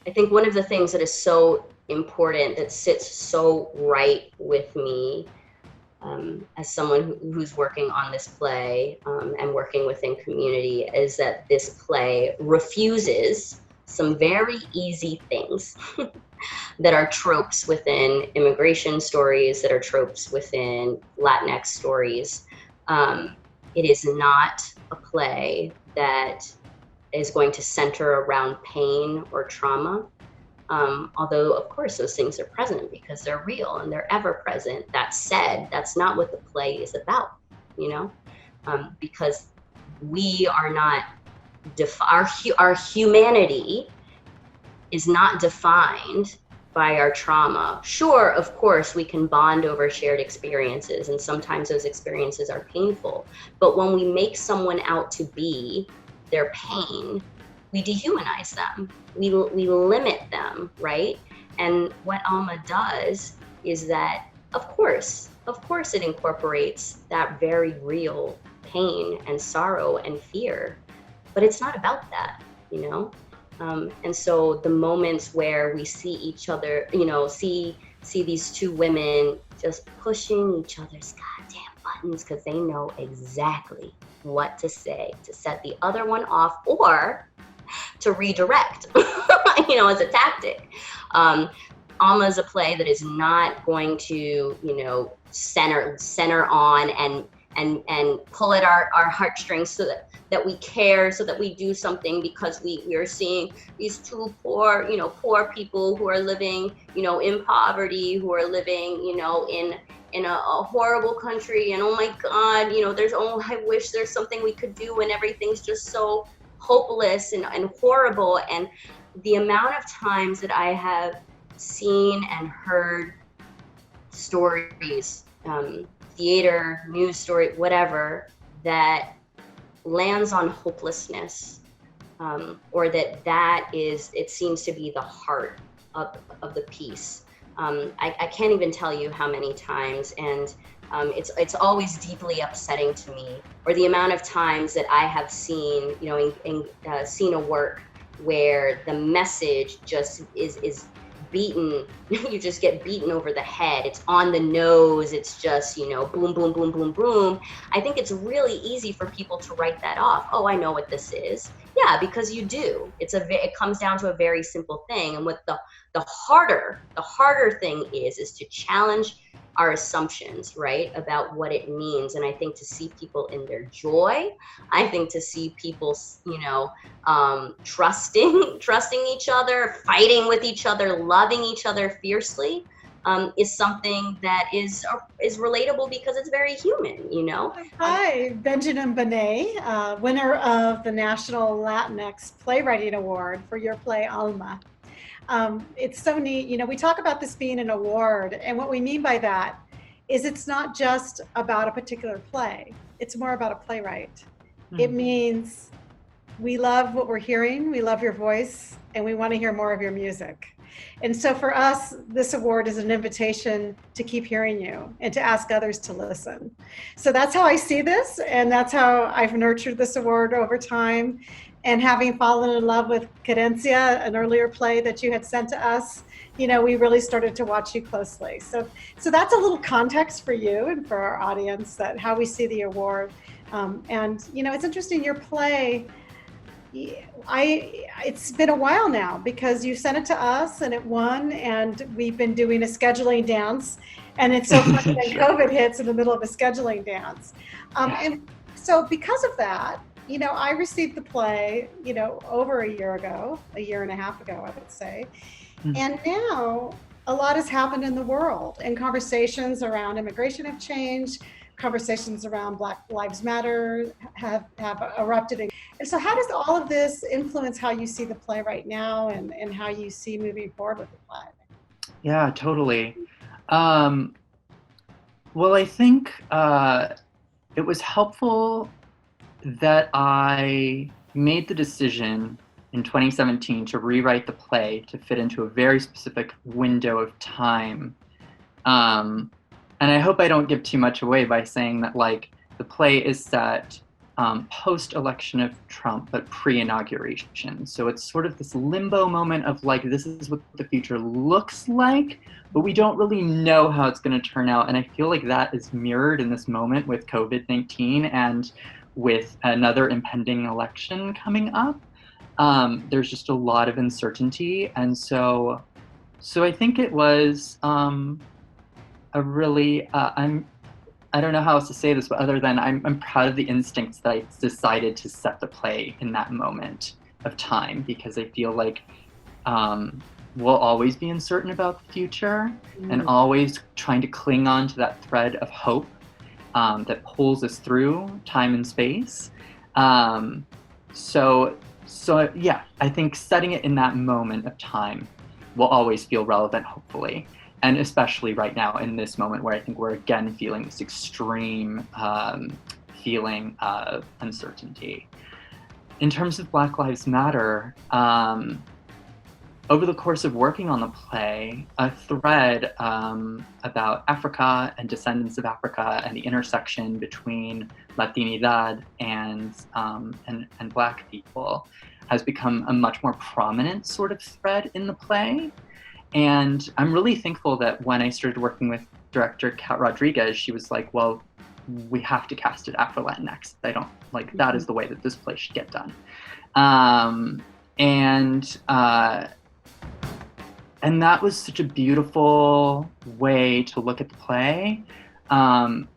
I think one of the things that is so important, that sits so right with me, as someone who's working on this play, and working within community, is that this play refuses some very easy things that are tropes within immigration stories, that are tropes within Latinx stories. It is not a play that is going to center around pain or trauma. Although, of course, those things are present because they're real and they're ever present. That said, that's not what the play is about, you know, because we are not, our humanity is not defined by our trauma. Sure, of course, we can bond over shared experiences, and sometimes those experiences are painful. But when we make someone out to be their pain, we dehumanize them. We limit them, right? And what ALMA does is that, of course, it incorporates that very real pain and sorrow and fear, but it's not about that, you know? And so the moments where we see each other, see these two women just pushing each other's goddamn buttons because they know exactly what to say to set the other one off or to redirect, as a tactic. Alma is a play that is not going to, center on and pull at our heartstrings so that we care, so that we do something, because we are seeing these two poor people who are living, in poverty, who are living, in a horrible country, and oh my God, I wish there's something we could do, and everything's just so hopeless and horrible. And the amount of times that I have seen and heard stories, theater, news story, whatever, that lands on hopelessness, or it seems to be the heart of the piece. I can't even tell you how many times, and it's always deeply upsetting to me, or the amount of times that I have seen, seen a work where the message just is beaten. You just get beaten over the head. It's on the nose. It's just, boom, boom, boom, boom, boom. I think it's really easy for people to write that off. Oh, I know what this is. Yeah, because you do. It comes down to a very simple thing. And what the harder thing is to challenge our assumptions, right, about what it means. And I think to see people in their joy, I think to see people, trusting each other, fighting with each other, loving each other fiercely, is something that is relatable because it's very human. Hi, Benjamin Benet, winner of the National Latinx Playwriting Award for your play Alma. It's so neat. We talk about this being an award, and what we mean by that is it's not just about a particular play. It's more about a playwright. It means we love what we're hearing, we love your voice, and we want to hear more of your music. And so for us, this award is an invitation to keep hearing you and to ask others to listen. So that's how I see this, and that's how I've nurtured this award over time. And having fallen in love with Cadencia, an earlier play that you had sent to us, we really started to watch you closely. So that's a little context for you and for our audience, that how we see the award. And it's interesting, your play, it's been a while now because you sent it to us and it won, and we've been doing a scheduling dance, and it's so funny that COVID hits in the middle of a scheduling dance. And so because of that, I received the play, over a year and a half ago, I would say. And now a lot has happened in the world, and conversations around immigration have changed. Conversations around Black Lives Matter have erupted. And so how does all of this influence how you see the play right now, and how you see moving forward with the play? Yeah, totally. Well, I think it was helpful that I made the decision in 2017 to rewrite the play to fit into a very specific window of time. And I hope I don't give too much away by saying that, the play is set post-election of Trump, but pre-inauguration. So it's sort of this limbo moment of like, this is what the future looks like, but we don't really know how it's going to turn out. And I feel like that is mirrored in this moment with COVID-19 and with another impending election coming up. There's just a lot of uncertainty. And so I think it was a really, I don't know how else to say this, but other than I'm proud of the instincts that I decided to set the play in that moment of time, because I feel like we'll always be uncertain about the future and always trying to cling on to that thread of hope that pulls us through time and space. So yeah, I think setting it in that moment of time will always feel relevant, hopefully. And especially right now in this moment where I think we're again feeling this extreme feeling of uncertainty. In terms of Black Lives Matter, over the course of working on the play, a thread about Africa and descendants of Africa and the intersection between Latinidad and Black people has become a much more prominent sort of thread in the play. And I'm really thankful that when I started working with director Kat Rodriguez, she was like, well, we have to cast it Afro-Latinx. I don't, like, that is the way that this play should get done. And that was such a beautiful way to look at the play. And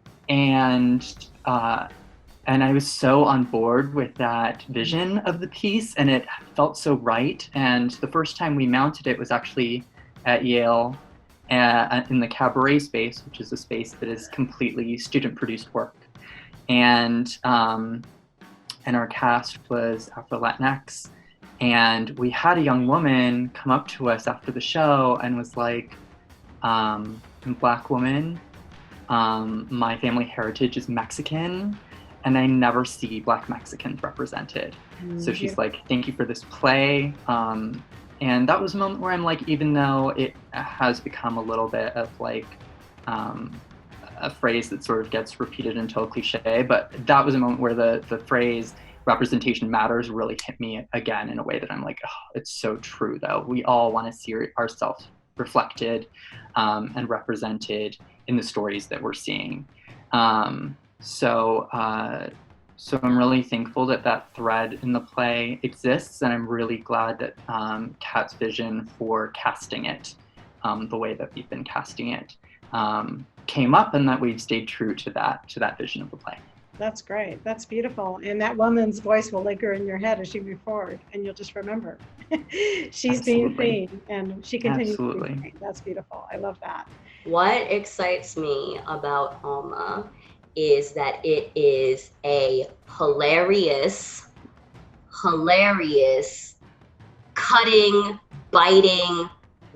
I was so on board with that vision of the piece, and it felt so right. And the first time we mounted it was actually at Yale in the cabaret space, which is a space that is completely student-produced work. And our cast was Afro-Latinx. And we had a young woman come up to us after the show and was like, I'm a Black woman, my family heritage is Mexican, and I never see Black Mexicans represented. So she's like, thank you for this play. And that was a moment where I'm like, even though it has become a little bit of like a phrase that sort of gets repeated until cliche, but that was a moment where the phrase representation matters really hit me again in a way that I'm like, oh, it's so true though. We all want to see ourselves reflected and represented in the stories that we're seeing. So I'm really thankful that that thread in the play exists, and I'm really glad that Kat's vision for casting it the way that we've been casting it came up, and that we've stayed true to that vision of the play. That's great. That's beautiful. And that woman's voice will linger in your head as you move forward, and you'll just remember she's Absolutely. being seen, and she continues Absolutely. to be seen. That's beautiful. I love that. What excites me about ALMA is that it is a hilarious, cutting, biting,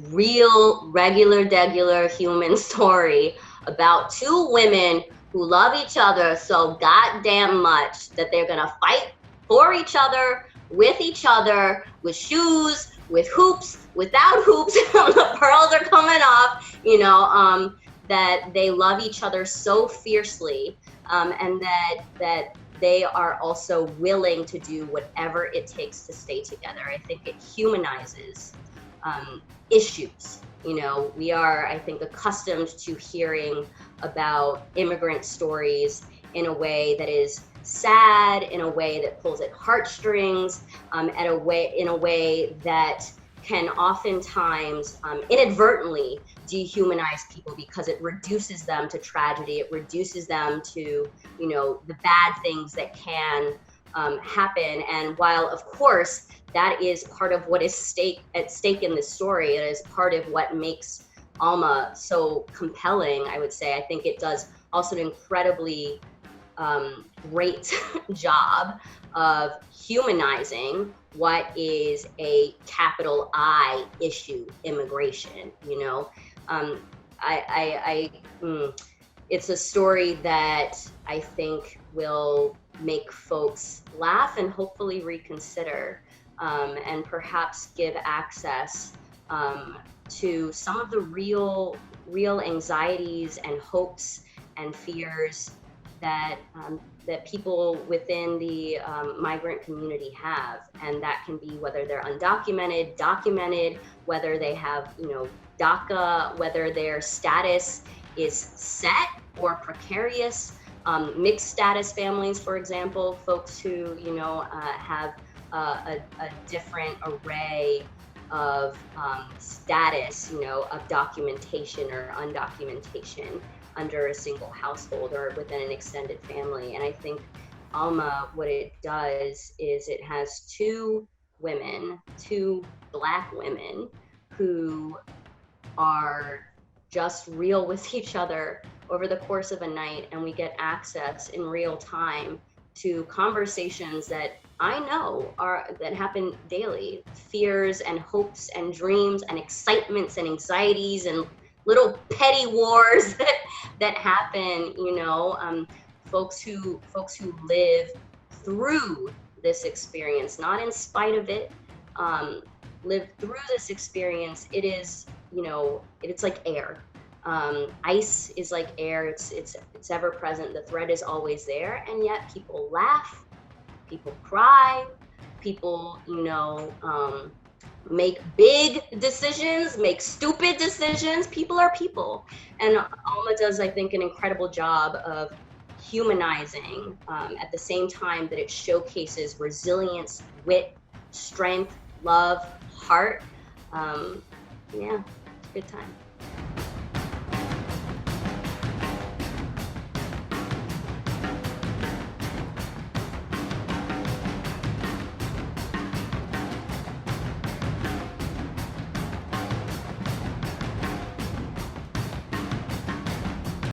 real, regular human story about two women who love each other so goddamn much that they're gonna fight for each other, with shoes, with hoops, without hoops, the pearls are coming off, that they love each other so fiercely, and that they are also willing to do whatever it takes to stay together. I think it humanizes issues. We are, I think, accustomed to hearing about immigrant stories in a way that is sad, in a way that pulls at heartstrings, in a way that can oftentimes inadvertently dehumanize people because it reduces them to tragedy. It reduces them to, the bad things that can happen. And while, of course, that is part of what is at stake in this story, it is part of what makes ALMA so compelling, I would say. I think it does also an incredibly great job of humanizing what is a capital I issue, immigration. It's a story that I think will make folks laugh and hopefully reconsider, and perhaps give access to some of the real anxieties and hopes and fears that people within the migrant community have, and that can be whether they're undocumented, documented, whether they have, you know, DACA, whether their status is set or precarious. Mixed status families, for example, folks who, you know, have a different array of status, you know, of documentation or undocumentation under a single household or within an extended family. And I think ALMA, what it does is it has two Black women who are just real with each other over the course of a night, and we get access in real time to conversations that I know that happen daily, fears and hopes and dreams and excitements and anxieties and little petty wars that happen, you know, folks who live through this experience, not in spite of it, live through this experience. It is, you know, it's like air. Ice is like air. It's ever present. The threat is always there, and yet people laugh, people cry, people, you know, make big decisions, make stupid decisions. People are people, and ALMA does, I think, an incredible job of humanizing at the same time that it showcases resilience, wit, strength, love, heart. Yeah, it's a good time.